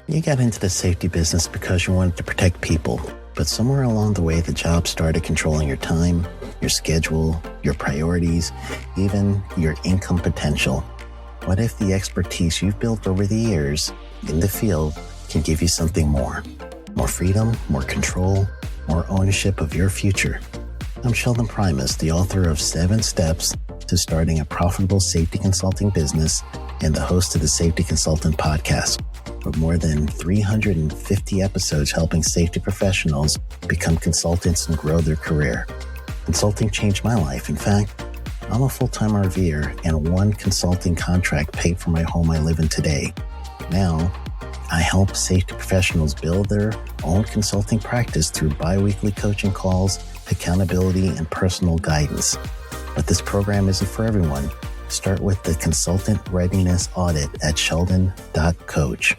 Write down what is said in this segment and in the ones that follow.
You got into the safety business because you wanted to protect people, but somewhere along the way, the job started controlling your time, your schedule, your priorities, even your income potential. What if the expertise you've built over the years in the field can give you something more? More freedom, more control, more ownership of your future. I'm Sheldon Primus, the author of 7 Steps to Starting a Profitable Safety Consulting Business and the host of the Safety Consultant Podcast, with more than 350 episodes helping safety professionals become consultants and grow their career. Consulting changed my life. In fact, I'm a full-time RVer, and one consulting contract paid for my home I live in today. Now, I help safety professionals build their own consulting practice through bi-weekly coaching calls, accountability, and personal guidance. But this program isn't for everyone. Start with the Consultant Readiness Audit at sheldon.coach.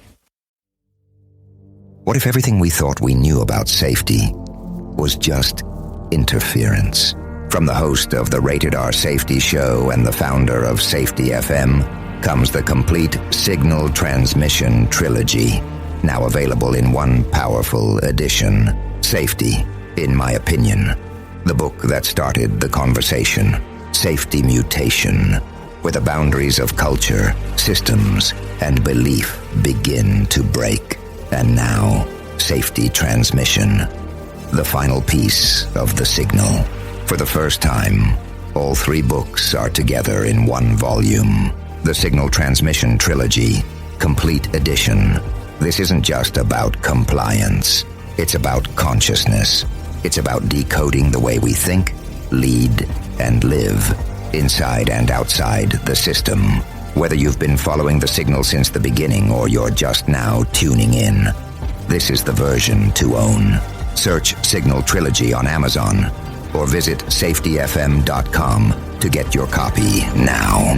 What if everything we thought we knew about safety was just interference? From the host of the Rated R Safety Show and the founder of Safety FM comes the complete Signal Transmission Trilogy, now available in one powerful edition. Safety, in my opinion, the book that started the conversation. Safety Mutation, where the boundaries of culture, systems, and belief begin to break. And now, Safety Transmission, the final piece of the signal. For the first time, all 3 books are together in one volume. The Signal Transmission Trilogy, Complete Edition. This isn't just about compliance. It's about consciousness. It's about decoding the way we think, lead, and live, inside and outside the system. Whether you've been following the signal since the beginning or you're just now tuning in, this is the version to own. Search Signal Trilogy on Amazon or visit safetyfm.com to get your copy now.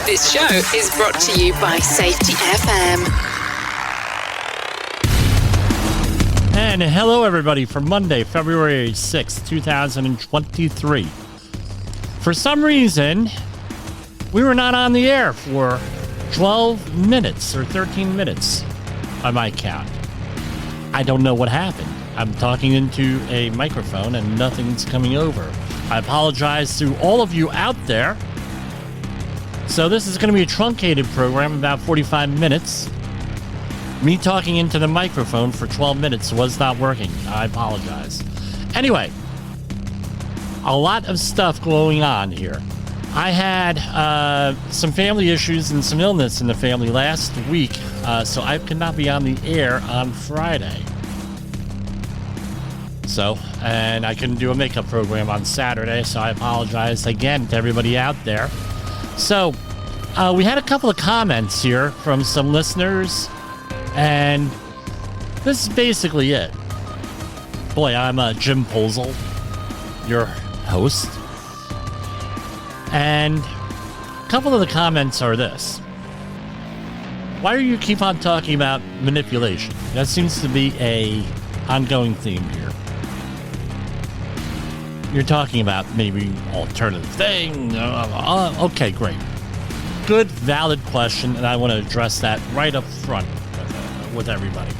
This show is brought to you by Safety FM. And hello, everybody, for Monday, February 6th, 2023. For some reason, we were not on the air for 12 minutes or 13 minutes on my count. I don't know what happened. I'm talking into a microphone and nothing's coming over. I apologize to all of you out there. So this is going to be a truncated program, about 45 minutes. Me talking into the microphone for 12 minutes was not working. I apologize. Anyway, a lot of stuff going on here. I had some family issues and some illness in the family last week, so I could not be on the air on Friday. And I couldn't do a makeup program on Saturday, so I apologize again to everybody out there. So, we had a couple of comments here from some listeners, and this is basically it. Boy, I'm Jim Posel, your host. And a couple of the comments are this. Why do you keep on talking about manipulation? That seems to be a ongoing theme here. You're talking about maybe alternative thing. Okay, great. Good, valid question, and I want to address that right up front with everybody.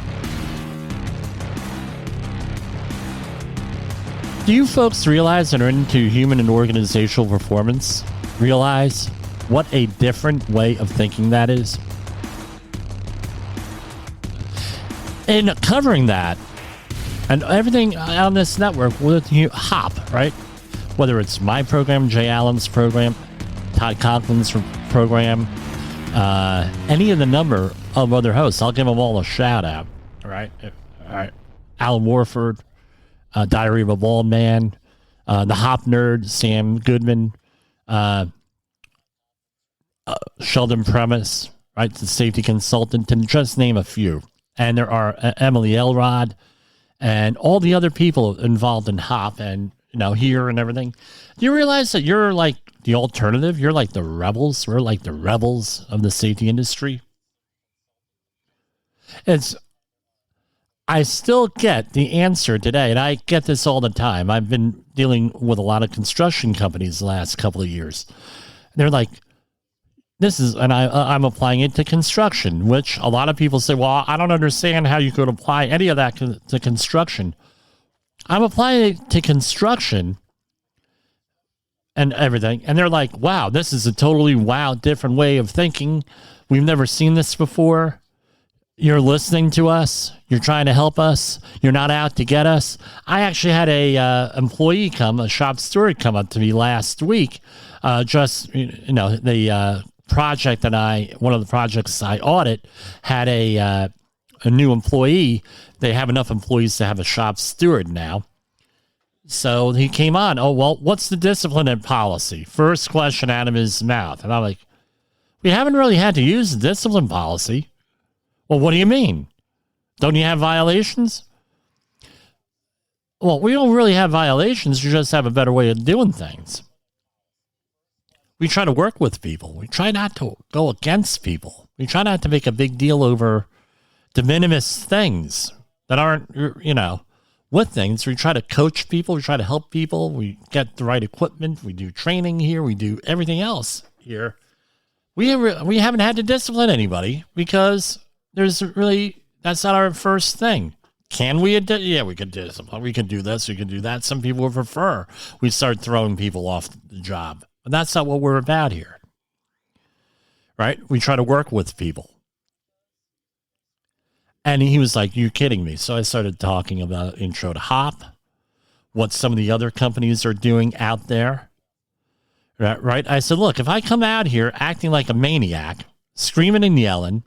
Do you folks realize that are into human and organizational performance? Realize what a different way of thinking that is? In covering that, and everything on this network with you, hop, right? Whether it's my program, Jay Allen's program, Todd Conklin's program, any of the number of other hosts, I'll give them all a shout out, all right? Alan Warford, Diary of a Bald Man, the Hop Nerd, Sam Goodman, Sheldon Primus, right? The safety consultant, to just name a few. And there are Emily Elrod, and all the other people involved in HOP, and here and everything. Do you realize that you're like the alternative? You're like the rebels. We're like the rebels of the safety industry. I still get the answer today, and I get this all the time. I've been dealing with a lot of construction companies the last couple of years. They're like, I'm applying it to construction, which a lot of people say, well, I don't understand how you could apply any of that to construction. I'm applying it to construction and everything. And they're like, wow, this is a totally different way of thinking. We've never seen this before. You're listening to us. You're trying to help us. You're not out to get us. I actually had a shop steward come up to me last week. The project one of the projects I audit had a new employee. They have enough employees to have a shop steward now. So he came on. Oh, well, what's the discipline and policy? First question out of his mouth. And I'm like, we haven't really had to use the discipline policy. Well, what do you mean? Don't you have violations? Well, we don't really have violations. You just have a better way of doing things. We try to work with people. We try not to go against people. We try not to make a big deal over de minimis things that aren't, with things. We try to coach people. We try to help people. We get the right equipment. We do training here. We do everything else here. We haven't had to discipline anybody because that's not our first thing. Can we? Yeah, we could discipline. We can do this. We can do that. Some people would prefer we start throwing people off the job. But that's not what we're about here. Right? We try to work with people. And he was like, you're kidding me. So I started talking about intro to HOP, what some of the other companies are doing out there. Right? I said, look, if I come out here acting like a maniac, screaming and yelling,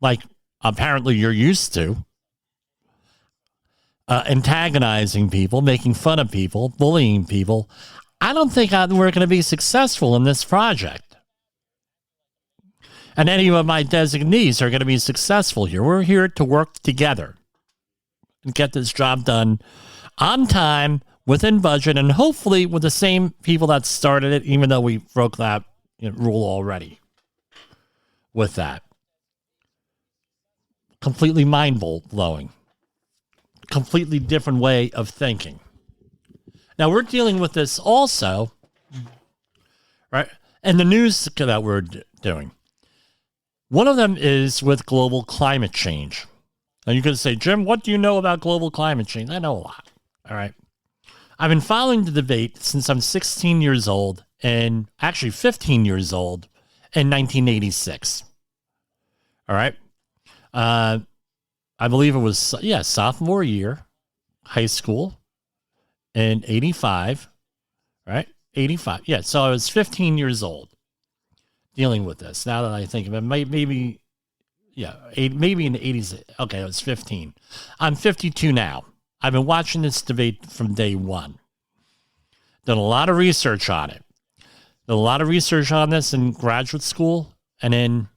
like apparently you're used to, antagonizing people, making fun of people, bullying people, I don't think we're going to be successful in this project. And any of my designees are going to be successful here. We're here to work together and get this job done on time, within budget, and hopefully with the same people that started it, even though we broke that rule already with that. Completely mind-blowing. Completely different way of thinking. Now, we're dealing with this also, right? And the news that we're doing. One of them is with global climate change. Now, you're going to say, Jim, what do you know about global climate change? I know a lot, all right? I've been following the debate since I'm 16 years old, and actually 15 years old in 1986, all right? I believe it was, sophomore year, high school, in 85, right? 85. Yeah, so I was 15 years old dealing with this. Now that I think of it, maybe in the 80s. Okay, I was 15. I'm 52 now. I've been watching this debate from day one. Done a lot of research on it. Done a lot of research on this in graduate school and in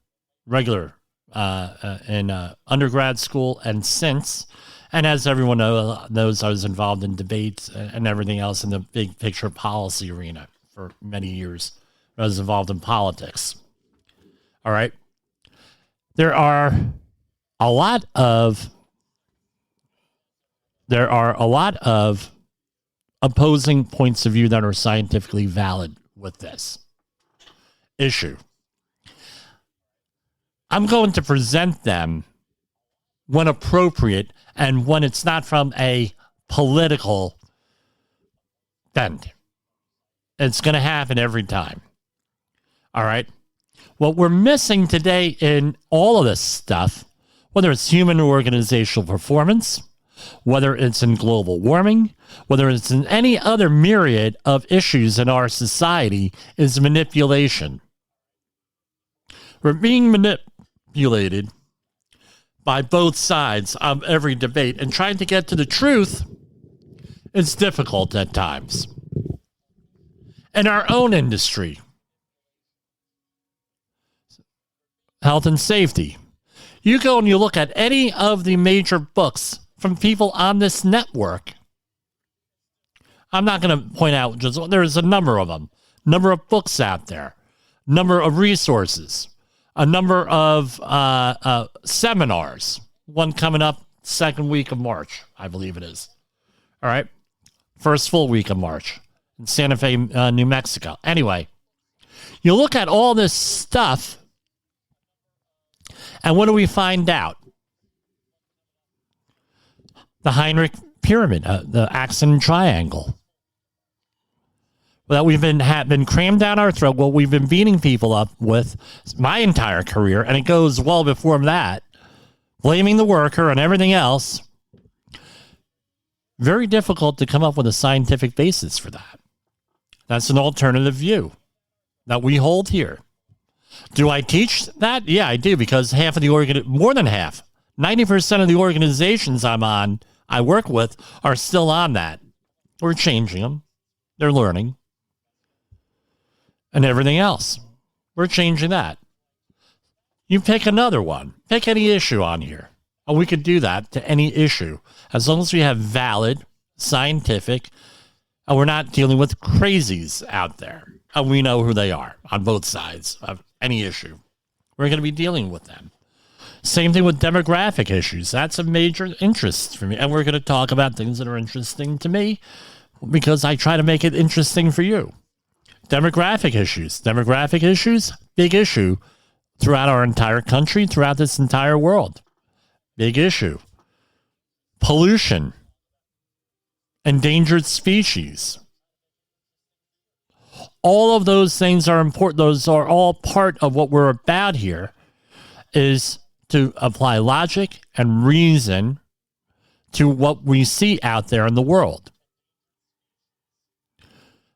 regular undergrad school and since. And as everyone knows, I was involved in debates and everything else in the big picture policy arena for many years. I was involved in politics. All right. There are a lot of opposing points of view that are scientifically valid with this issue. I'm going to present them when appropriate and when it's not from a political bent. It's going to happen every time. All right. What we're missing today in all of this stuff, whether it's human or organizational performance, whether it's in global warming, whether it's in any other myriad of issues in our society, is manipulation. We're being manipulated by both sides of every debate, and trying to get to the truth is difficult at times. In our own industry, health and safety, you go and you look at any of the major books from people on this network. I'm not going to point out there's a number of them, number of books out there, number of resources, a number of seminars, one coming up second week of March, I believe it is. All right. First full week of March in Santa Fe, New Mexico. Anyway, you look at all this stuff, and what do we find out? The Heinrich Pyramid, the accident triangle. That we've been crammed down our throat, what we've been beating people up with my entire career, and it goes well before that, blaming the worker and everything else. Very difficult to come up with a scientific basis for that. That's an alternative view that we hold here. Do I teach that? Yeah, I do, because half of more than half, 90% of the organizations I work with are still on that. We're changing them. They're learning. And everything else. We're changing that. You pick another one. Pick any issue on here. And we could do that to any issue. As long as we have valid, scientific, and we're not dealing with crazies out there. And we know who they are on both sides of any issue. We're going to be dealing with them. Same thing with demographic issues. That's a major interest for me. And we're going to talk about things that are interesting to me because I try to make it interesting for you. Demographic issues, big issue throughout our entire country, throughout this entire world. Big issue. Pollution. Endangered species. All of those things are important. Those are all part of what we're about here, is to apply logic and reason to what we see out there in the world.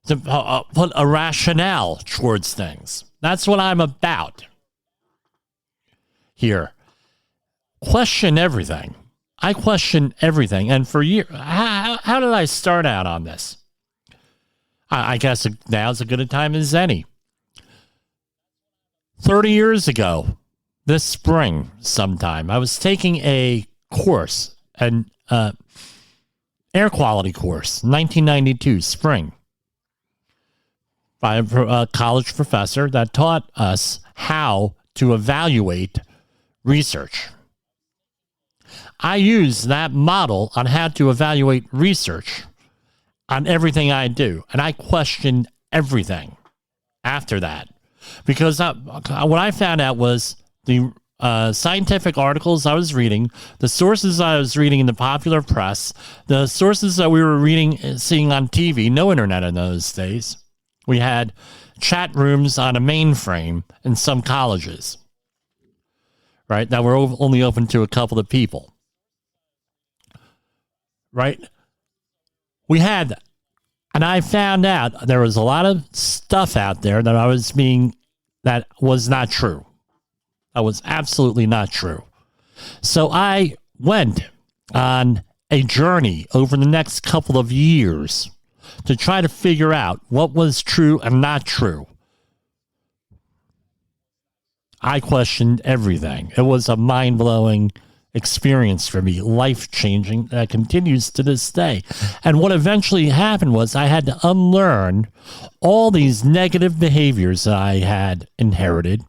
To put a rationale towards things. That's what I'm about here. Question everything. I question everything. And for years, how did I start out on this? I guess now's as good a time as any. 30 years ago, this spring sometime, I was taking a course, an air quality course, 1992, spring, by a college professor that taught us how to evaluate research. I use that model on how to evaluate research on everything I do. And I questioned everything after that. Because what I found out was the scientific articles I was reading, the sources I was reading in the popular press, the sources that we were seeing on TV, no internet in those days. We had chat rooms on a mainframe in some colleges, right, that were only open to a couple of people, right? We had that. And I found out there was a lot of stuff out there that was not true. That was absolutely not true. So I went on a journey over the next couple of years to try to figure out what was true and not true. I questioned everything. It was a mind-blowing experience for me, life-changing, that continues to this day. And what eventually happened was I had to unlearn all these negative behaviors that I had inherited.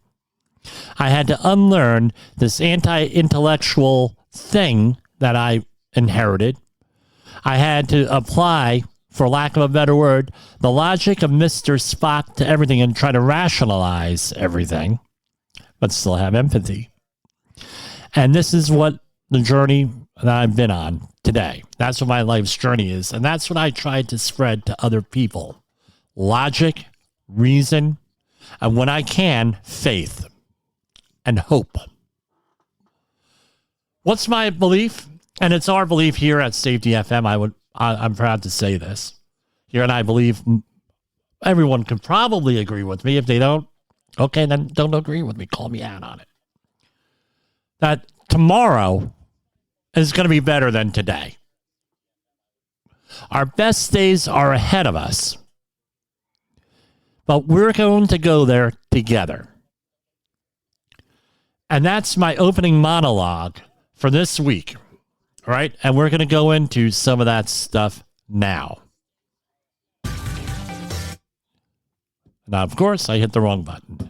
I had to unlearn this anti-intellectual thing that I inherited. I had to apply, for lack of a better word, the logic of Mr. Spock to everything and try to rationalize everything, but still have empathy. And this is what the journey that I've been on today. That's what my life's journey is. And that's what I tried to spread to other people. Logic, reason, and when I can, faith and hope. What's my belief? And it's our belief here at Safety FM. I'm proud to say this here, and I believe everyone can probably agree with me. If they don't, okay, then don't agree with me. Call me out on it. That tomorrow is going to be better than today. Our best days are ahead of us, but we're going to go there together. And that's my opening monologue for this week, all right? And we're going to go into some of that stuff now. Now, of course, I hit the wrong button.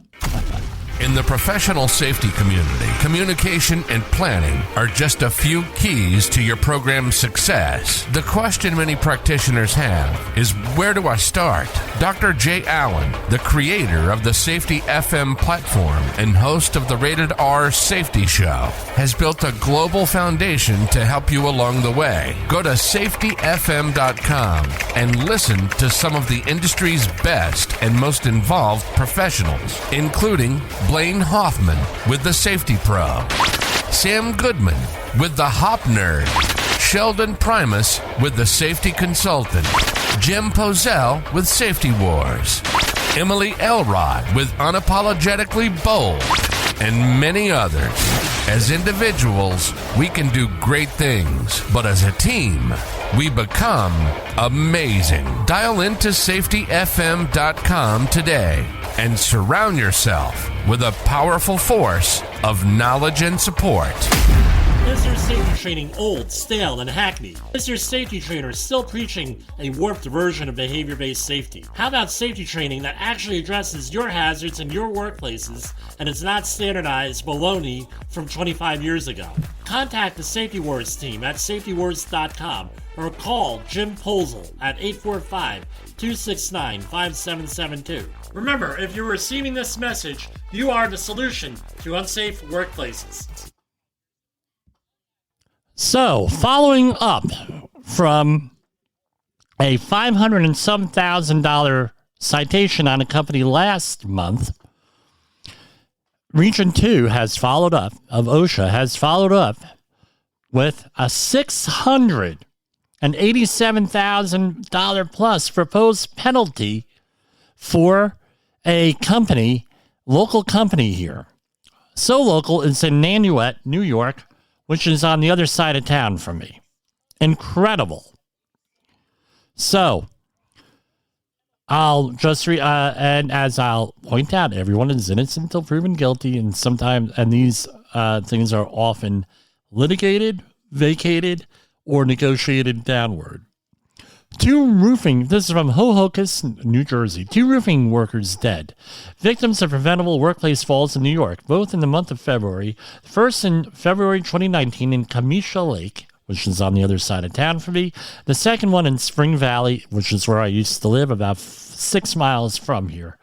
In the professional safety community, communication and planning are just a few keys to your program's success. The question many practitioners have is, where do I start? Dr. Jay Allen, the creator of the Safety FM platform and host of the Rated R Safety Show, has built a global foundation to help you along the way. Go to safetyfm.com and listen to some of the industry's best and most involved professionals, including Blaine Hoffman with the Safety Pro, Sam Goodman with the Hop Nerd, Sheldon Primus with the Safety Consultant, Jim Pozell with Safety Wars, Emily Elrod with Unapologetically Bold, and many others. As individuals, we can do great things, but as a team, we become amazing. Dial into safetyfm.com today and surround yourself with a powerful force of knowledge and support. Is your safety training old, stale, and hackneyed? Is your safety trainer still preaching a warped version of behavior-based safety? How about safety training that actually addresses your hazards in your workplaces and is not standardized baloney from 25 years ago? Contact the Safety Wars team at safetywars.com or call Jim Pozell at 845-269-5772. Remember, if you're receiving this message, you are the solution to unsafe workplaces. So, following up from a $500 and some $1,000 citation on a company last month, Region 2 has followed up, of OSHA, has followed up with a $687,000 plus proposed penalty for a company, local company here. So local, it's in Nanuet, New York, which is on the other side of town from me. Incredible. So, I'll just and as I'll point out, everyone is innocent until proven guilty, and sometimes, and these things are often litigated, vacated, or negotiated downward. This is from Hohokus, New Jersey. 2 roofing workers dead. Victims of preventable workplace falls in New York, both in the month of February. First in February 2019 in Camisha Lake, which is on the other side of town for me. The second one in Spring Valley, which is where I used to live, about 6 miles from here.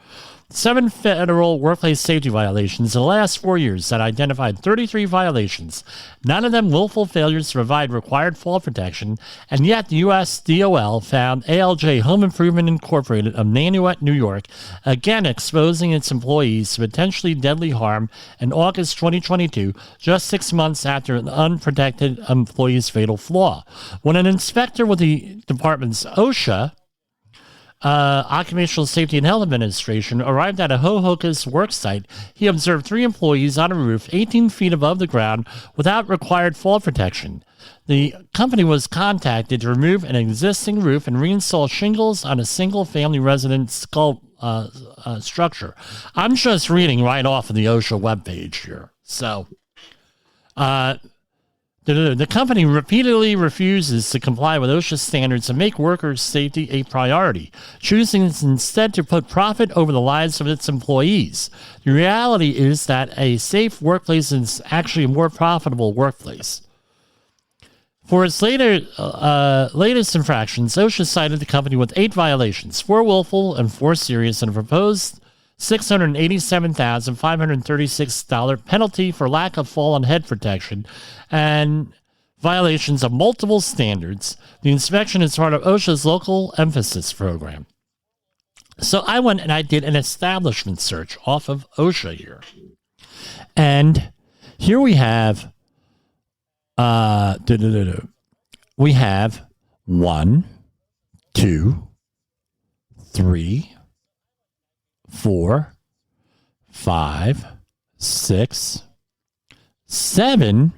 7 federal workplace safety violations in the last 4 years that identified 33 violations, none of them willful failures to provide required fall protection, and yet the U.S. DOL found ALJ Home Improvement Incorporated of Nanuet, New York, again exposing its employees to potentially deadly harm in August 2022, just 6 months after an unprotected employee's fatal flaw. When an inspector with the department's OSHA, Occupational Safety and Health Administration, arrived at a Hohokus work site, he observed 3 employees on a roof 18 feet above the ground without required fall protection. The company was contacted to remove an existing roof and reinstall shingles on a single-family residence structure. I'm just reading right off of the OSHA webpage here. So, the company repeatedly refuses to comply with OSHA standards and make workers' safety a priority, choosing instead to put profit over the lives of its employees. The reality is that a safe workplace is actually a more profitable workplace. For its latest infractions, OSHA cited the company with 8 violations, 4 willful and 4 serious, and a proposed $687,536 penalty for lack of fall and head protection and violations of multiple standards. The inspection is part of OSHA's local emphasis program. So I went and I did an establishment search off of OSHA here. And here we have we have 1, 2, 3, 4, 5, 6, 7.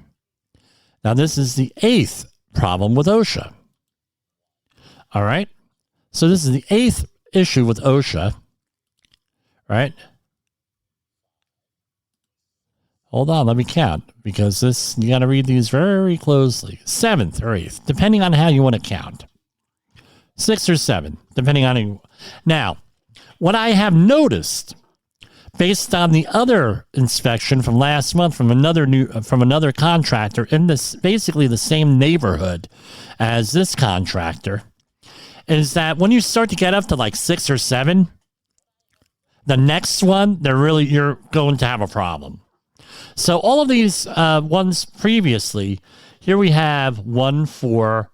Now, this is the 8th problem with OSHA. All right. So this is the 8th issue with OSHA. Right. Hold on. Let me count, because you got to read these very closely. 7th or 8th, depending on how you want to count. 6 or 7, depending on. Now, What I have noticed, based on the other inspection from last month from another contractor in this basically the same neighborhood as this contractor, is that when you start to get up to like 6 or 7, the next one, you're going to have a problem. So all of these ones previously, here we have one for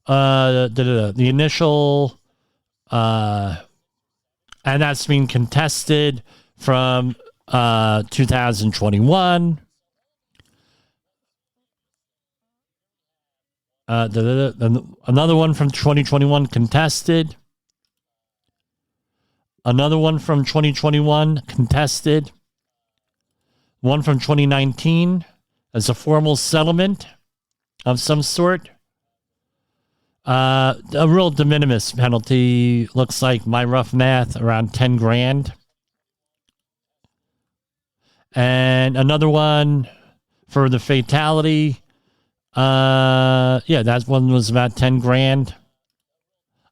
the initial, and that's being contested from 2021. Another one from 2021 contested. Another one from 2021 contested. One from 2019 as a formal settlement of some sort. A real de minimis penalty, looks like my rough math, around 10 grand. And another one for the fatality. That one was about 10 grand.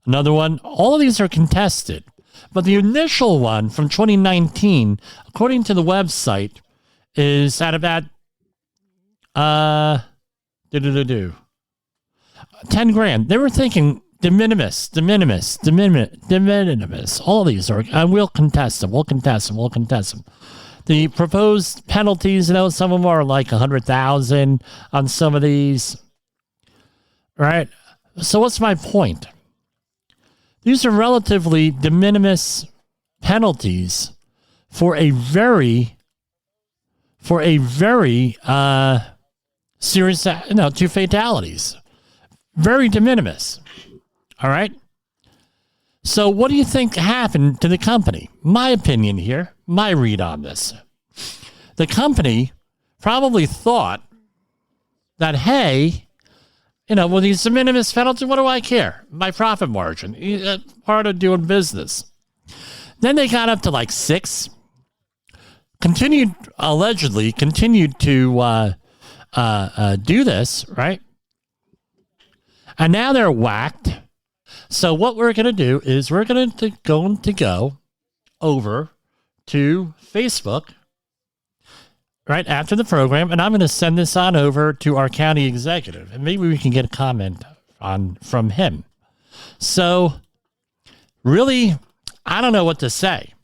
Another one. All of these are contested. But the initial one from 2019, according to the website, is at about 10 grand. They were thinking de minimis. All of these are, we'll contest them. The proposed penalties, some of them are like 100,000 on some of these. Right? So what's my point? These are relatively de minimis penalties for a very serious, 2 fatalities. Very de minimis. All right? So what do you think happened to the company? My opinion here, my read on this. The company probably thought that, hey, with these de minimis penalties, what do I care? My profit margin, part of doing business. Then they got up to like 6, allegedly continued to do this, right? And now they're whacked. So what we're going to do is we're going to go over to Facebook right after the program, and I'm going to send this on over to our county executive, and maybe we can get a comment from him. So really, I don't know what to say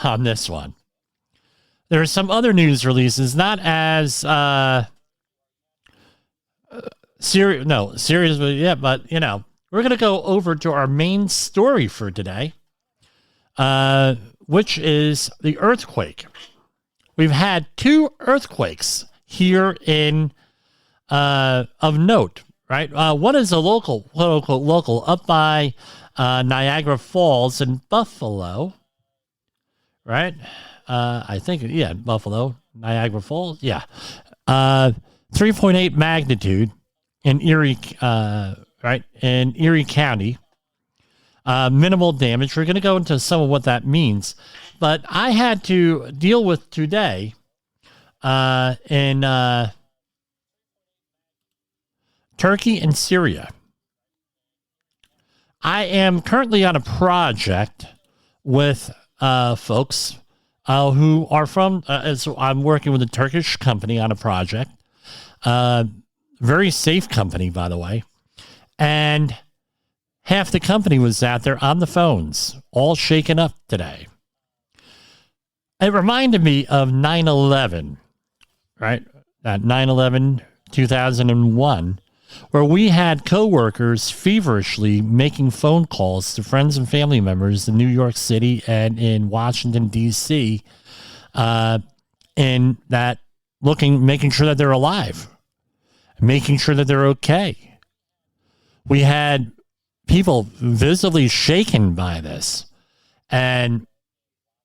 on this one. There are some other news releases, not as serious, but we're going to go over to our main story for today, which is the earthquake. We've had 2 earthquakes here in of note, right? One is a local, up by Niagara Falls in Buffalo, right? I think, Buffalo, Niagara Falls, 3.8 magnitude in Erie, in Erie County. Minimal damage. We're going to go into some of what that means. But I had to deal with today in Turkey and Syria. I am currently on a project with folks who are from, so I'm working with a Turkish company on a project. Very safe company, by the way. And half the company was out there on the phones, all shaken up today. It reminded me of 9/11, right? That 9/11, 2001, where we had coworkers feverishly making phone calls to friends and family members in New York City and in Washington, D.C., making sure that they're alive, making sure that th're okay. We had people visibly shaken by this. And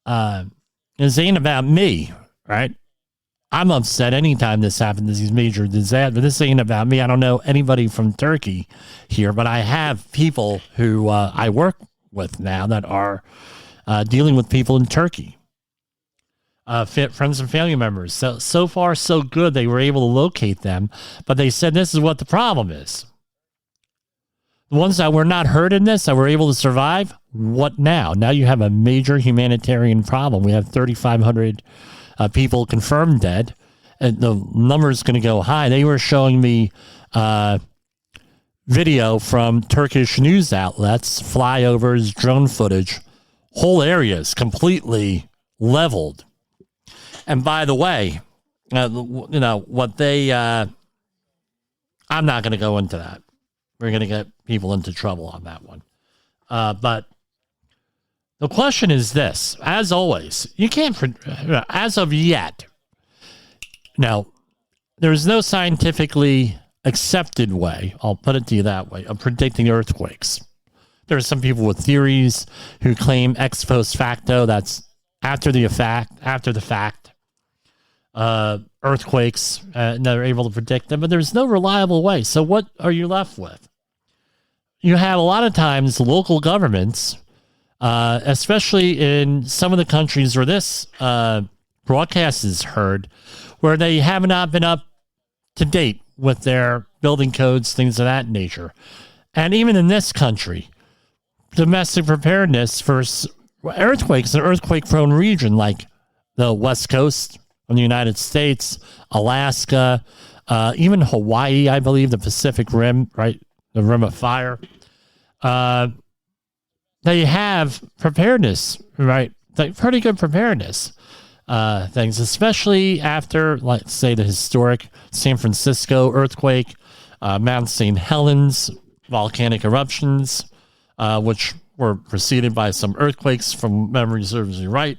this ain't about me, right? I'm upset anytime this happens, these major disasters. But this ain't about me. I don't know anybody from Turkey here, but I have people who I work with now that are dealing with people in Turkey. Friends and family members. So far, so good. They were able to locate them, but they said this is what the problem is. The ones that were not hurt in this, that were able to survive, what now? Now you have a major humanitarian problem. We have 3,500 people confirmed dead, and the number is going to go high. They were showing me video from Turkish news outlets, flyovers, drone footage, whole areas completely leveled. And by the way, what they, I'm not going to go into that. We're going to get people into trouble on that one. But the question is this, as always, you can't, as of yet, now, there's no scientifically accepted way, I'll put it to you that way, of predicting earthquakes. There are some people with theories who claim ex post facto, that's after the fact, earthquakes, and they're able to predict them, but there's no reliable way. So what are you left with? You have a lot of times local governments, especially in some of the countries where this broadcast is heard, where they have not been up to date with their building codes, things of that nature. And even in this country, domestic preparedness for earthquakes, an earthquake-prone region like the West Coast of the United States, Alaska, even Hawaii, I believe, the Pacific Rim, right? The Rim of Fire. They have preparedness, right? Like pretty good preparedness things, especially after, let's say, the historic San Francisco earthquake, Mount St. Helens volcanic eruptions, which were preceded by some earthquakes, from memory serves me right.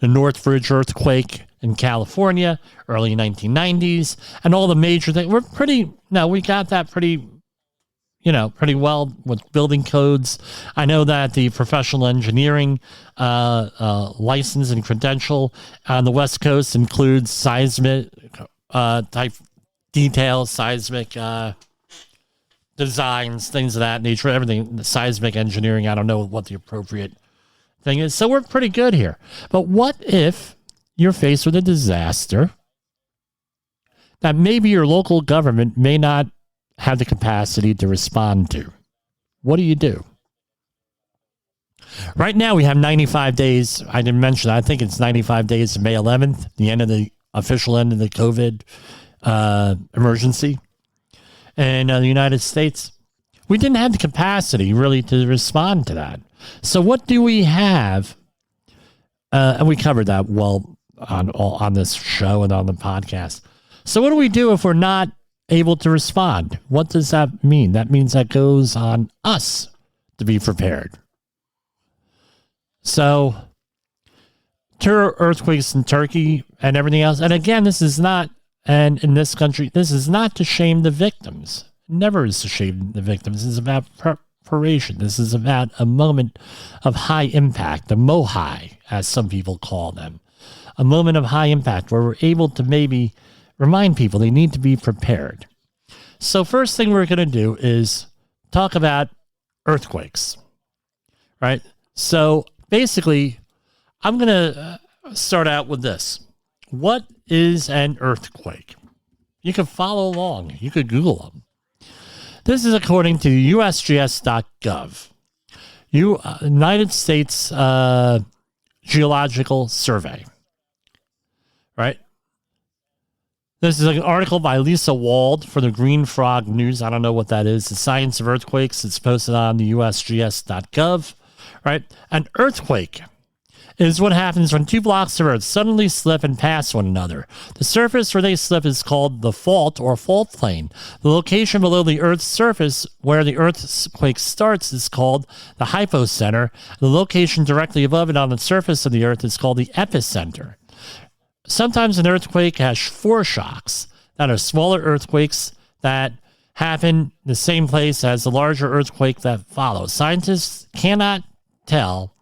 The Northridge earthquake in California, early 1990s, and all the major things. We got that pretty well with building codes. I know that the professional engineering license and credential on the West Coast includes seismic type details, seismic designs, things of that nature, everything, the seismic engineering. I don't know what the appropriate thing is. So we're pretty good here. But what if you're faced with a disaster that maybe your local government may not have the capacity to respond to? What do you do? Right now we have 95 days. I didn't mention, I think it's 95 days to May 11th, the official end of the COVID emergency in the United States. We didn't have the capacity really to respond to that. So what do we have? And we covered that well on this show and on the podcast. So what do we do if we're not able to respond? What does that mean? That means that goes on us to be prepared. So, earthquakes in Turkey and everything else. And again, this is not, and in this country, this is not to shame the victims. Never is to shame the victims. This is about preparation. This is about a moment of high impact, a MOHI, as some people call them. A moment of high impact where we're able to maybe remind people they need to be prepared. So first thing we're going to do is talk about earthquakes, right? So basically, I'm going to start out with this. What is an earthquake? You can follow along. You could Google them. This is according to USGS.gov, United States Geological Survey, right? This is an article by Lisa Wald for the Green Frog News. I don't know what that is. The Science of Earthquakes. It's posted on the USGS.gov, right? An earthquake is what happens when two blocks of earth suddenly slip and pass one another. The surface where they slip is called the fault or fault plane. The location below the Earth's surface where the earthquake starts is called the hypocenter. The location directly above it on the surface of the Earth is called the epicenter. Sometimes an earthquake has foreshocks that are smaller earthquakes that happen in the same place as the larger earthquake that follows. Scientists cannot tell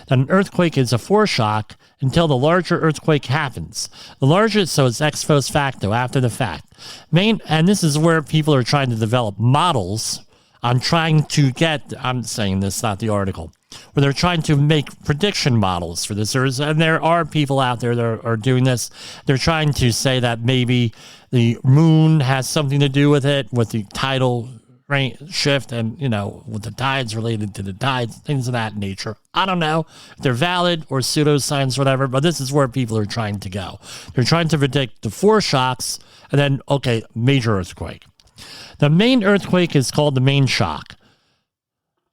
that an earthquake is a foreshock until the larger earthquake happens. The larger, so it's ex post facto, after the fact. And this is where people are trying to develop models on trying to get, I'm saying this, not the article, where they're trying to make prediction models for this. And there are people out there that are doing this. They're trying to say that maybe the moon has something to do with it, with the tidal rain shift, and with the tides related to the tides, things of that nature. I don't know if they're valid or pseudoscience, whatever, but this is where people are trying to go. They're trying to predict the foreshocks and then, major earthquake. The main earthquake is called the main shock.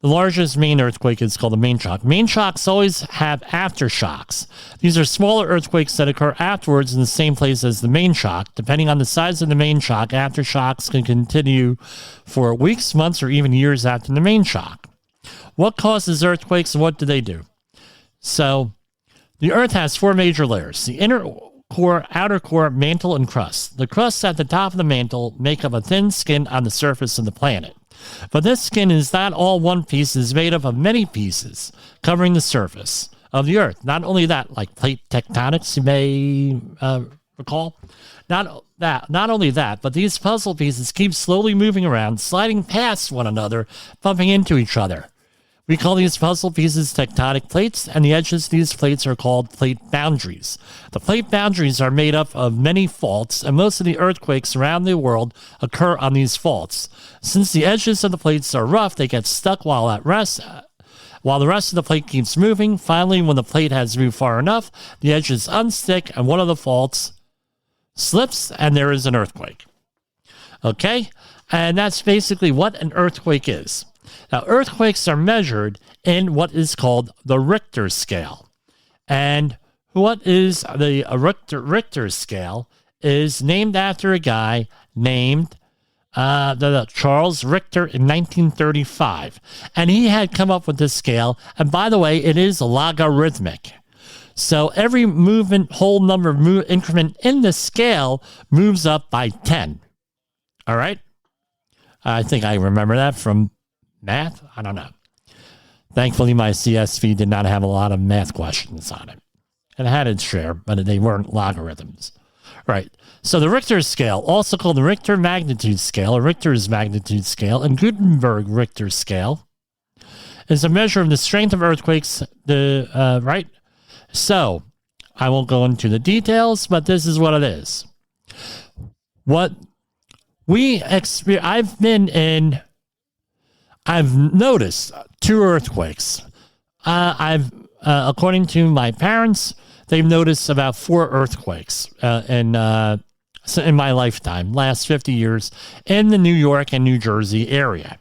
The largest main earthquake is called the main shock. Main shocks always have aftershocks. These are smaller earthquakes that occur afterwards in the same place as the main shock. Depending on the size of the main shock, aftershocks can continue for weeks, months, or even years after the main shock. What causes earthquakes and what do they do? So, the Earth has 4 major layers: the inner core, outer core, mantle, and crust. The crusts at the top of the mantle make up a thin skin on the surface of the planet. But this skin is not all one piece. It is made up of many pieces covering the surface of the Earth. Not only that, like plate tectonics, you may recall. Not only that, but these puzzle pieces keep slowly moving around, sliding past one another, bumping into each other. We call these puzzle pieces tectonic plates, and the edges of these plates are called plate boundaries. The plate boundaries are made up of many faults, and most of the earthquakes around the world occur on these faults. Since the edges of the plates are rough, they get stuck while at rest, while the rest of the plate keeps moving. Finally, when the plate has moved far enough, the edges unstick, and one of the faults slips, and there is an earthquake. Okay? And that's basically what an earthquake is. Now, earthquakes are measured in what is called the Richter scale. And what is the Richter scale is named after a guy named Charles Richter in 1935. And he had come up with this scale. And by the way, it is logarithmic. So every whole number increment in the scale moves up by 10. All right? I think I remember that from math? I don't know. Thankfully, my CSV did not have a lot of math questions on it. It had its share, but they weren't logarithms. Right. So the Richter scale, also called the Richter magnitude scale, or Richter's magnitude scale, and Gutenberg Richter scale, is a measure of the strength of earthquakes. Right. So I won't go into the details, but this is what it is. What we experience, I've noticed 2 earthquakes. According to my parents, they've noticed about 4 earthquakes in my lifetime, last 50 years, in the New York and New Jersey area.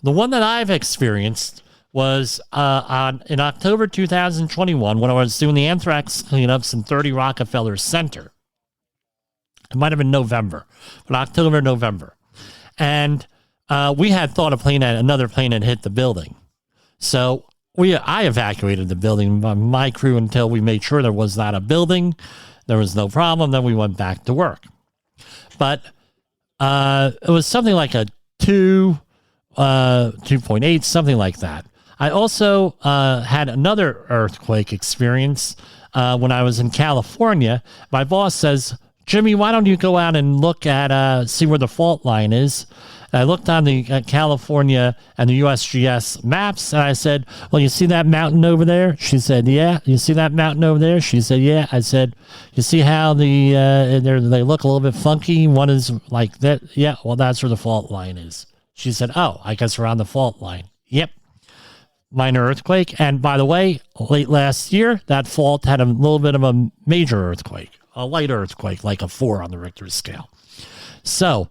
The one that I've experienced was in October 2021 when I was doing the anthrax cleanups in 30 Rockefeller Center. It might have been November, but October, November. And we had thought another plane had hit the building. So I evacuated the building, my crew, until we made sure there was not a building. There was no problem. Then we went back to work. But it was something like a 2.8, something like that. I also had another earthquake experience when I was in California. My boss says, Jimmy, why don't you go out and look at, see where the fault line is? I looked on the California and the USGS maps, and I said, well, you see that mountain over there? She said, yeah. You see that mountain over there? She said, yeah. I said, you see how they look a little bit funky? One is like that. Yeah, well, that's where the fault line is. She said, oh, I guess we're on the fault line. Yep. Minor earthquake. And by the way, late last year, that fault had a little bit of a major earthquake, a light earthquake, like a 4 on the Richter scale. So,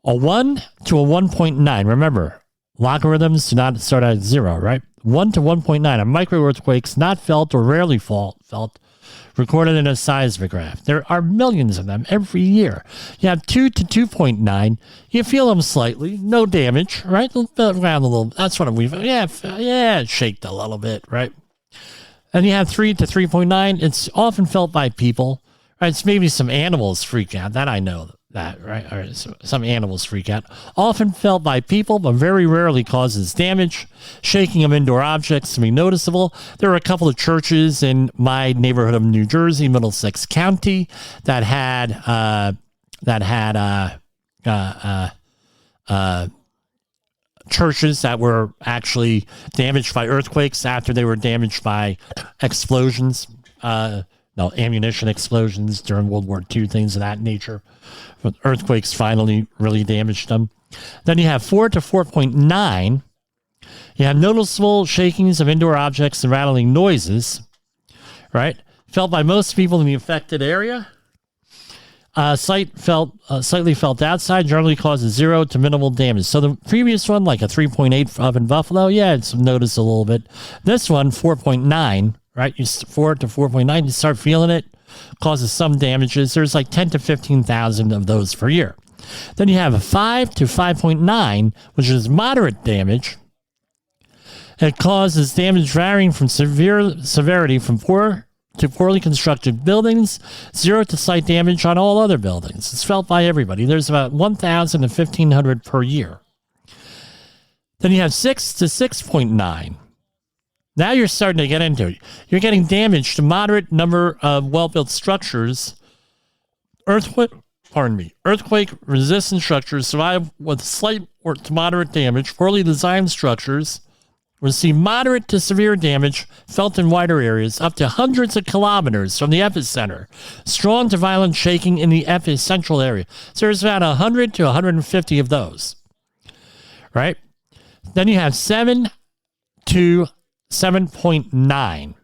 a 1 to a 1.9. Remember, logarithms do not start at 0, right? 1 to 1.9 are micro-earthquakes not felt or rarely felt, recorded in a seismograph. There are millions of them every year. You have 2 to 2.9. You feel them slightly. No damage, right? Around a little. That's what we've... Yeah, it shaked a little bit, right? And you have 3 to 3.9. It's often felt by people, right? It's maybe some animals freak out. That I know. That, right? Or some animals freak out. Often felt by people, but very rarely causes damage. Shaking of indoor objects can be noticeable. There are a couple of churches in my neighborhood of New Jersey, Middlesex County, that had churches that were actually damaged by earthquakes after they were damaged by explosions. ammunition explosions during World War II, things of that nature. But earthquakes finally really damaged them. Then you have 4 to 4.9. You have noticeable shakings of indoor objects and rattling noises, right? Felt by most people in the affected area. Slightly felt outside, generally causes 0 to minimal damage. So the previous one, like a 3.8 up in Buffalo, yeah, it's noticed a little bit. This one, 4.9, right? 4 to 4.9, you start feeling it, causes some damages. There's like 10 to 15,000 of those per year. Then you have a 5 to 5.9, which is moderate damage. It causes damage varying from severity from poor to poorly constructed buildings, 0 to slight damage on all other buildings. It's felt by everybody. There's about 1,000 to 1,500 per year. Then you have 6 to 6.9. Now you're starting to get into it. You're getting damage to moderate number of well-built structures. Earthquake-resistant structures survive with slight or to moderate damage. Poorly designed structures receive moderate to severe damage felt in wider areas, up to hundreds of kilometers from the epicenter. Strong to violent shaking in the epicentral area. So there's about 100 to 150 of those. Right? Then you have 7 to 7.9.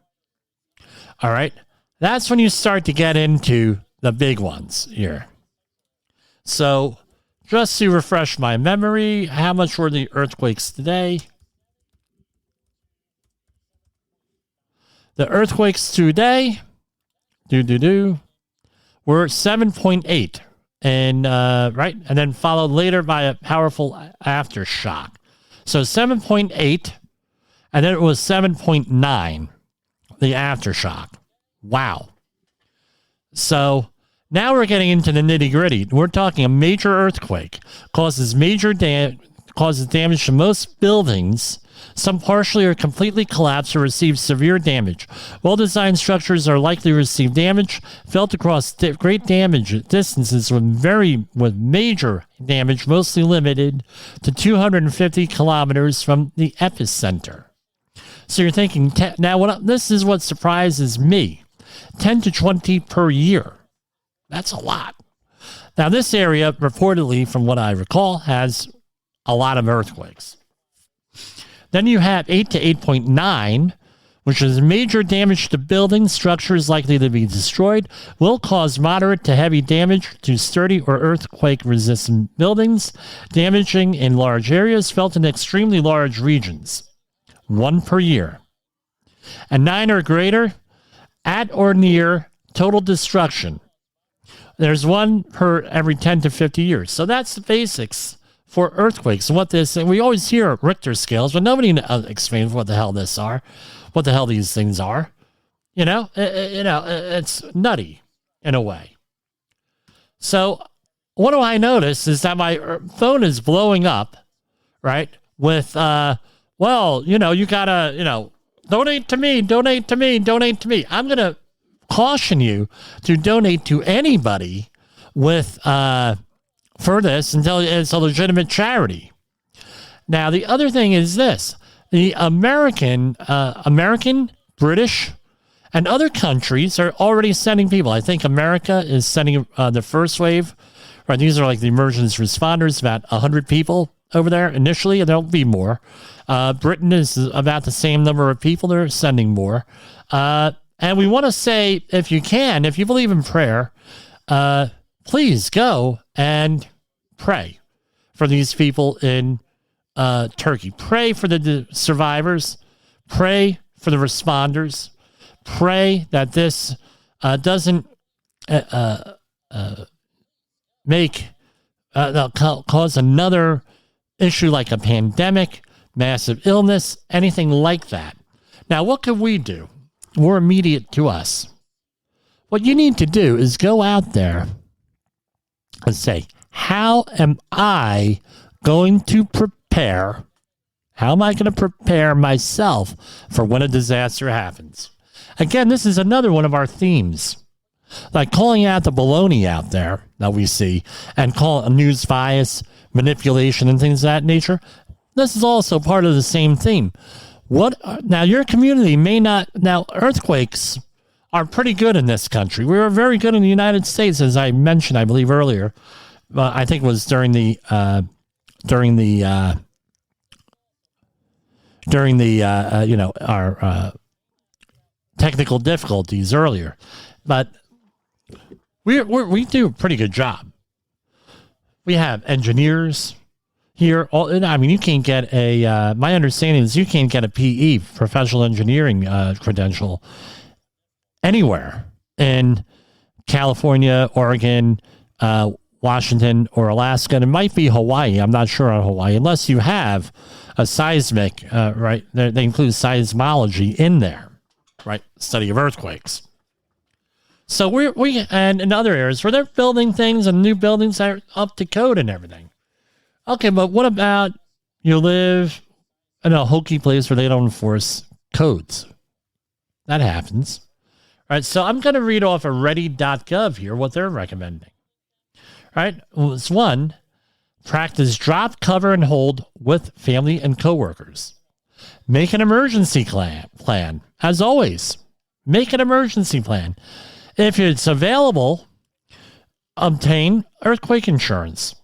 All right? That's when you start to get into the big ones here. So, just to refresh my memory, how much were the earthquakes today? The earthquakes today, were 7.8, and right, and then followed later by a powerful aftershock. So 7.8, and then it was 7.9, the aftershock. Wow. So now we're getting into the nitty gritty. We're talking a major earthquake causes damage to most buildings. Some partially or completely collapse or receive severe damage. Well-designed structures are likely to receive damage felt across great damage distances with major damage mostly limited to 250 kilometers from the epicenter. So you're thinking, this is what surprises me, 10 to 20 per year. That's a lot. Now, this area, reportedly, from what I recall, has a lot of earthquakes. Then you have 8 to 8.9, which is major damage to buildings, structures likely to be destroyed, will cause moderate to heavy damage to sturdy or earthquake-resistant buildings, damaging in large areas, felt in extremely large regions. 1 per year. And 9 or greater, at or near total destruction. There's 1 per every 10 to 50 years. So that's the basics for earthquakes. And we always hear Richter scales, but nobody explains what the hell these things are. It's nutty in a way. So what do I notice is that my phone is blowing up, right? With, you gotta, donate to me. I'm going to caution you to donate to anybody with, for this until it's a legitimate charity. Now, the other thing is this. The American, British, and other countries are already sending people. I think America is sending the first wave. Right, these are like the emergency responders, about 100 people over there initially, and there'll be more. Britain is about the same number of people. They're sending more. And we want to say, if you believe in prayer, please go and pray for these people in Turkey. Pray for the survivors. Pray for the responders. Pray that this doesn't cause another issue like a pandemic, massive illness, anything like that. Now, what can we do? More immediate to us. What you need to do is go out there and say, how am I going to prepare? How am I going to prepare myself for when a disaster happens? Again, this is another one of our themes. Like calling out the baloney out there that we see and call it news bias, manipulation, and things of that nature. This is also part of the same theme. Now, your community may not... Now, earthquakes are pretty good in this country. We were very good in the United States, as I mentioned, I believe earlier. I think it was during the our technical difficulties earlier, but we do a pretty good job. We have engineers here. You can't get my understanding is you can't get a PE, professional engineering credential, anywhere in California, Oregon, Washington, or Alaska. And it might be Hawaii. I'm not sure on Hawaii, unless you have a seismic, right? They include seismology in there, right? Study of earthquakes. So we and in other areas where they're building things and new buildings that are up to code and everything. Okay, but what about you live in a hokey place where they don't enforce codes? That happens. All right, so I'm going to read off of ready.gov here what they're recommending. All right, well, it's one, practice drop, cover, and hold with family and coworkers. Make an emergency plan. As always, make an emergency plan. If it's available, obtain earthquake insurance.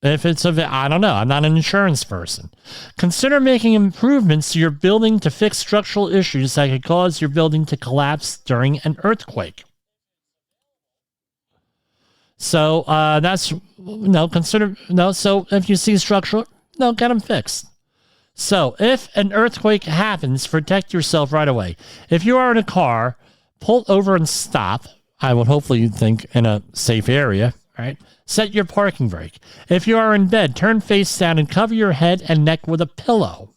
If it's I don't know, I'm not an insurance person. Consider making improvements to your building to fix structural issues that could cause your building to collapse during an earthquake. So so if you see structural, get them fixed. So if an earthquake happens, protect yourself right away. If you are in a car, pull over and stop. I would hopefully think in a safe area, right? Set your parking brake. If you are in bed, turn face down and cover your head and neck with a pillow.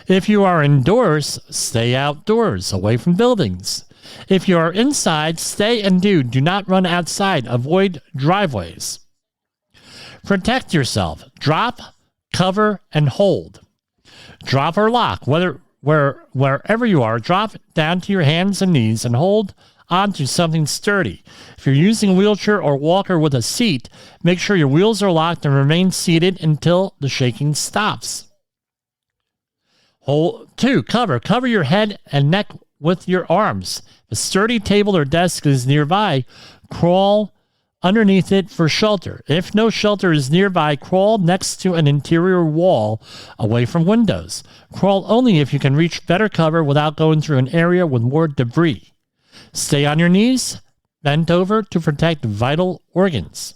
If you are indoors, stay outdoors, away from buildings. If you are inside, stay and do not run outside. Avoid driveways. Protect yourself. Drop, cover, and hold. Drop or lock. Wherever you are, drop down to your hands and knees and hold onto something sturdy. If you're using a wheelchair or walker with a seat, make sure your wheels are locked and remain seated until the shaking stops. Cover your head and neck with your arms. If a sturdy table or desk is nearby, crawl underneath it for shelter. If no shelter is nearby, crawl next to an interior wall away from windows. Crawl only if you can reach better cover without going through an area with more debris. Stay on your knees, bent over to protect vital organs.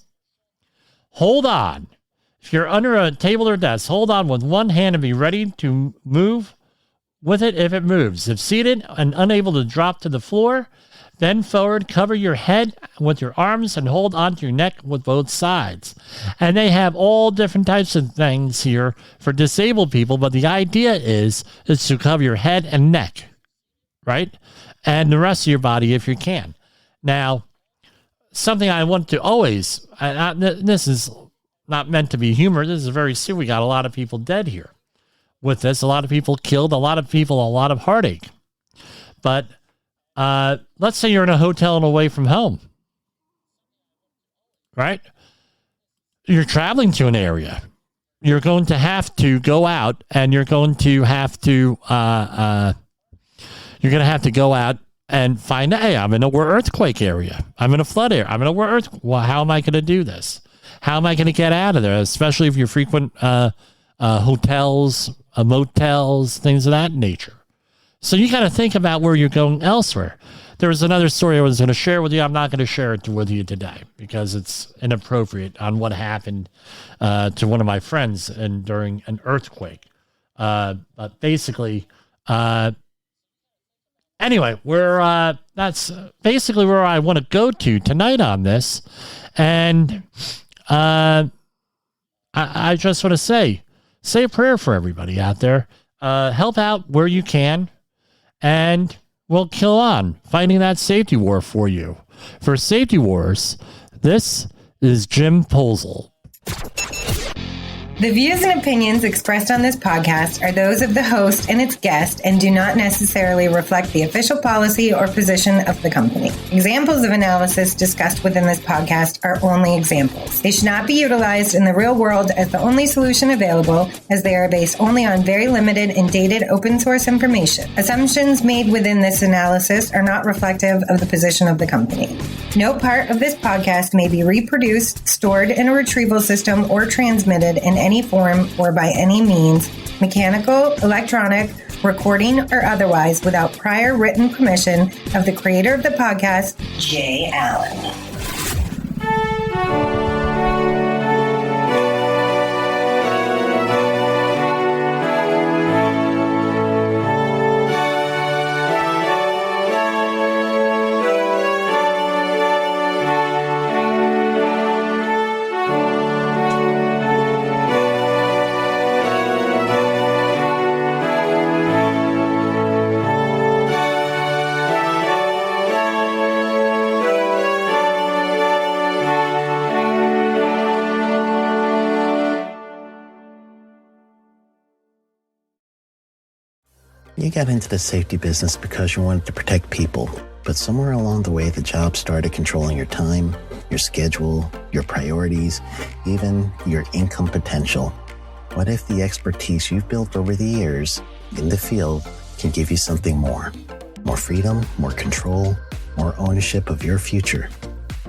Hold on. If you're under a table or desk, hold on with one hand and be ready to move with it if it moves. If seated and unable to drop to the floor, bend forward, cover your head with your arms, and hold onto your neck with both sides. And they have all different types of things here for disabled people, but the idea is to cover your head and neck, right? And the rest of your body if you can. Now, something I want to always, this is not meant to be humor, this is very serious. We got a lot of people dead here with this, a lot of people killed, a lot of people, a lot of heartache. But let's say you're in a hotel and away from home, right? You're traveling to an area. You're going to have to go out and you're going to have to go out and find out, hey, I'm in a earthquake area. I'm in a flood area. I'm in a earthquake. Well, how am I going to do this? How am I going to get out of there? Especially if you frequent hotels, motels, things of that nature. So you got to think about where you're going elsewhere. There was another story I was going to share with you. I'm not going to share it with you today because it's inappropriate on what happened to one of my friends during an earthquake. But basically, anyway, that's basically where I want to go to tonight on this. And I just want to say a prayer for everybody out there. Help out where you can. And we'll kill on fighting that safety war for you. For Safety Wars, this is Jim Posel. The views and opinions expressed on this podcast are those of the host and its guest and do not necessarily reflect the official policy or position of the company. Examples of analysis discussed within this podcast are only examples. They should not be utilized in the real world as the only solution available, as they are based only on very limited and dated open source information. Assumptions made within this analysis are not reflective of the position of the company. No part of this podcast may be reproduced, stored in a retrieval system, or transmitted in any form or by any means, mechanical, electronic, recording, or otherwise, without prior written permission of the creator of the podcast, Jay Allen. You got into the safety business because you wanted to protect people, but somewhere along the way, the job started controlling your time, your schedule, your priorities, even your income potential. What if the expertise you've built over the years in the field can give you something more? More freedom, more control, more ownership of your future.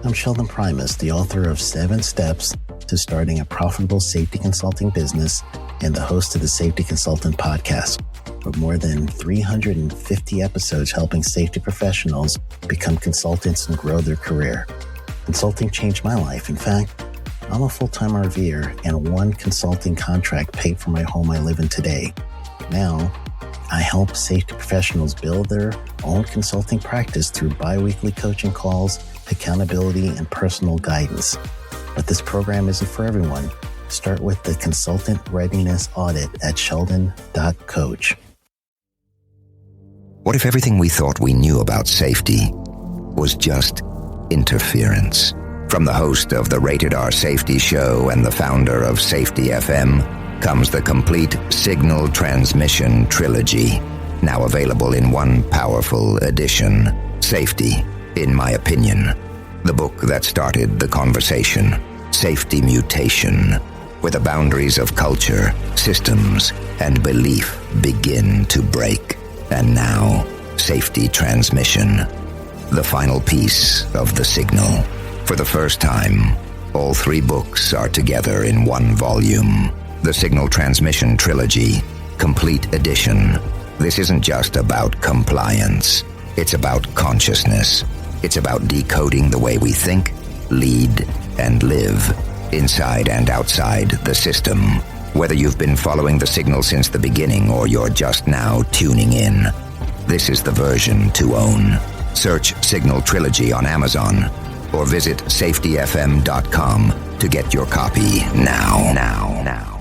I'm Sheldon Primus, the author of 7 Steps to Starting a Profitable Safety Consulting Business and the host of the Safety Consultant Podcast, with more than 350 episodes helping safety professionals become consultants and grow their career. Consulting changed my life. In fact, I'm a full-time RVer, and one consulting contract paid for my home I live in today. Now, I help safety professionals build their own consulting practice through bi-weekly coaching calls, accountability, and personal guidance. But this program isn't for everyone. Start with the Consultant Readiness Audit at sheldon.coach. What if everything we thought we knew about safety was just interference? From the host of the Rated R Safety Show and the founder of Safety FM comes the complete Signal Transmission Trilogy, now available in one powerful edition. Safety, in my opinion, the book that started the conversation. Safety Mutation, where the boundaries of culture, systems, and belief begin to break. And now, Safety Transmission, the final piece of the signal. For the first time, all 3 books are together in one volume. The Signal Transmission Trilogy, Complete Edition. This isn't just about compliance. It's about consciousness. It's about decoding the way we think, lead, and live, inside and outside the system. Whether you've been following the signal since the beginning or you're just now tuning in, this is the version to own. Search Signal Trilogy on Amazon or visit safetyfm.com to get your copy now.